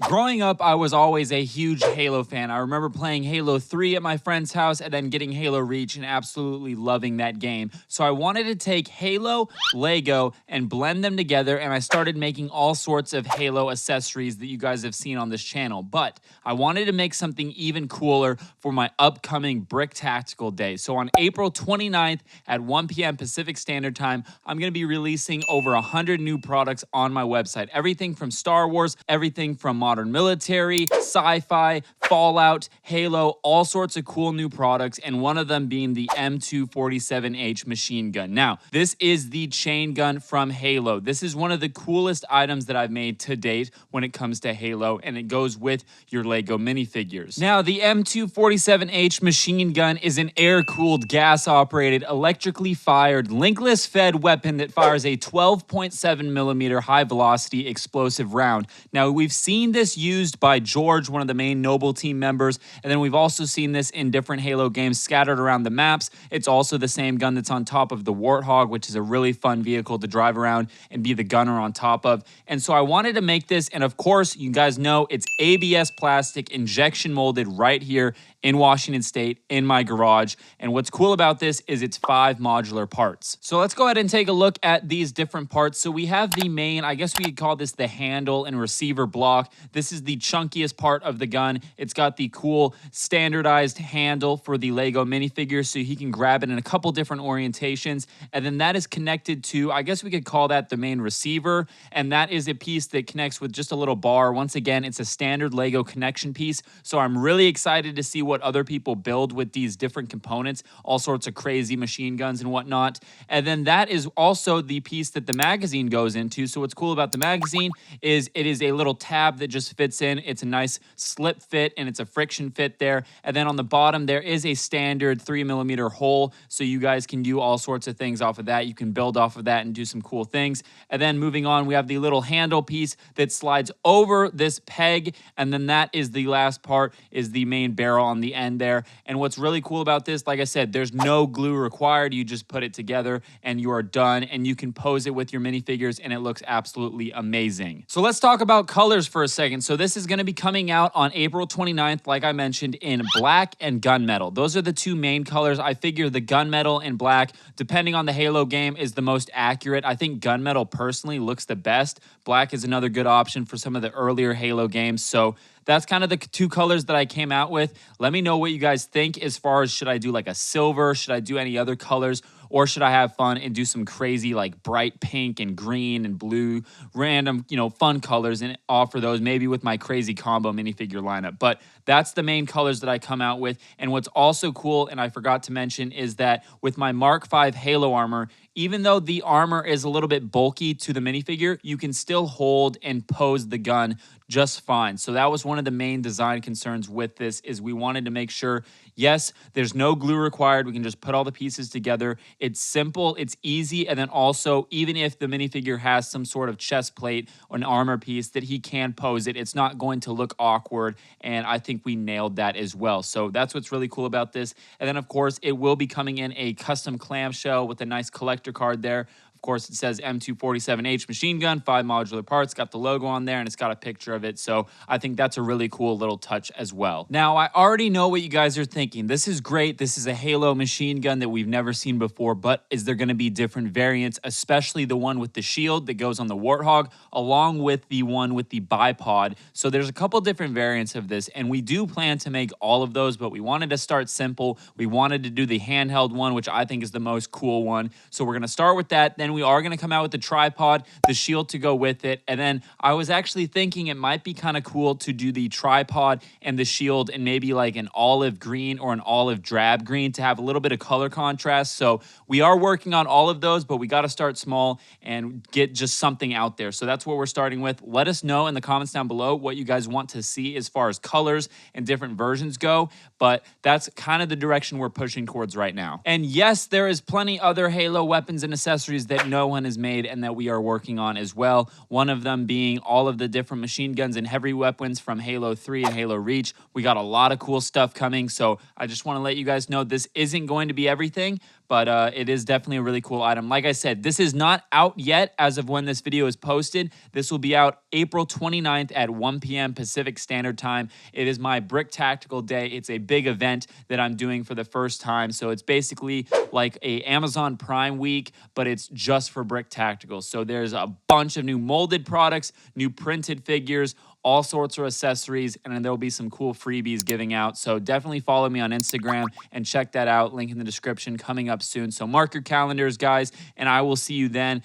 Growing up, I was always a huge Halo fan. I remember playing Halo 3 at my friend's house and then getting Halo Reach and absolutely loving that game. So I wanted to take Halo, Lego, and blend them together, and I started making all sorts of Halo accessories that you guys have seen on this channel. But I wanted to make something even cooler for my upcoming BrickTactical Day. So on April 29th at 1 p.m. Pacific Standard Time, I'm going to be releasing over 100 new products on my website. Everything from Star Wars, everything from modern military, sci-fi, Fallout, Halo, all sorts of cool new products, and one of them being the M247H machine gun. Now, this is the chain gun from Halo. This is one of the coolest items that I've made to date when it comes to Halo, and it goes with your Lego minifigures. Now, the M247H machine gun is an air-cooled, gas-operated, electrically fired, linkless-fed weapon that fires a 12.7 millimeter high-velocity explosive round. Now, we've seen this used by George, one of the main Noble team members, and then we've also seen this in different Halo games scattered around the maps. It's also the same gun that's on top of the Warthog, which is a really fun vehicle to drive around and be the gunner on top of. And so I wanted to make this, and of course, you guys know it's ABS plastic injection molded right here in Washington State in my garage. And what's cool about this is it's 5 modular parts. So let's go ahead and take a look at these different parts. So we have the main, I guess we could call this the handle and receiver block. This is the chunkiest part of the gun. It's got the cool standardized handle for the Lego minifigure, so he can grab it in a couple different orientations. And then that is connected to, I guess we could call that the main receiver. And that is a piece that connects with just a little bar. Once again, it's a standard Lego connection piece. So I'm really excited to see what other people build with these different components, all sorts of crazy machine guns and whatnot. And then that is also the piece that the magazine goes into. So what's cool about the magazine is it is a little tab that just fits in. It's a nice slip fit and it's a friction fit there. And then on the bottom, there is a standard 3 millimeter hole. So you guys can do all sorts of things off of that. You can build off of that and do some cool things. And then moving on, we have the little handle piece that slides over this peg. And then that is the last part, is the main barrel on the end there. And what's really cool about this, like I said, there's no glue required. You just put it together and you are done, and you can pose it with your minifigures and it looks absolutely amazing. So let's talk about colors for a second. So this is going to be coming out on April 29th, like I mentioned, in black and gunmetal. Those are the two main colors. I figure the gunmetal and black, depending on the Halo game, is the most accurate. I think gunmetal personally looks the best. Black is another good option for some of the earlier Halo games. So that's kind of the two colors that I came out with. Let me know what you guys think as far as, should I do like a silver? Should I do any other colors? Or should I have fun and do some crazy like bright pink and green and blue, random, fun colors and offer those maybe with my crazy combo minifigure lineup? But that's the main colors that I come out with. And what's also cool, and I forgot to mention, is that with my Mark V Halo armor, even though the armor is a little bit bulky to the minifigure, you can still hold and pose the gun just fine. So that was one of the main design concerns with this, is we wanted to make sure, yes, there's no glue required. We can just put all the pieces together. It's simple, it's easy, and then also, even if the minifigure has some sort of chest plate or an armor piece, that he can pose it. It's not going to look awkward, and I think we nailed that as well. So that's what's really cool about this. And then, of course, it will be coming in a custom clamshell with a nice collector card there. Of course, it says M247H machine gun, 5 modular parts, got the logo on there, and it's got a picture of it. So I think that's a really cool little touch as well. Now, I already know what you guys are thinking. This is great. This is a Halo machine gun that we've never seen before, but is there going to be different variants, especially the one with the shield that goes on the Warthog, along with the one with the bipod? So there's a couple different variants of this, and we do plan to make all of those, but we wanted to start simple. We wanted to do the handheld one, which I think is the most cool one. So we're going to start with that. Then we are going to come out with the tripod, the shield to go with it. And then I was actually thinking it might be kind of cool to do the tripod and the shield in maybe like an olive green or an olive drab green to have a little bit of color contrast. So we are working on all of those, but we got to start small and get just something out there. So that's what we're starting with. Let us know in the comments down below what you guys want to see as far as colors and different versions go. But that's kind of the direction we're pushing towards right now. And yes, there is plenty other Halo weapons and accessories that no one has made and that we are working on as well. One of them being all of the different machine guns and heavy weapons from Halo 3 and Halo Reach. We got a lot of cool stuff coming, so I just want to let you guys know this isn't going to be everything, but it is definitely a really cool item. Like I said, this is not out yet as of when this video is posted. This will be out April 29th at 1 p.m. Pacific Standard Time. It is my BrickTactical Day. It's a big event that I'm doing for the first time. So it's basically like a Amazon Prime week, but it's just for BrickTactical. So there's a bunch of new molded products, new printed figures, all sorts of accessories, and then there'll be some cool freebies giving out. So definitely follow me on Instagram and check that out. Link in the description, coming up soon. So mark your calendars, guys, and I will see you then.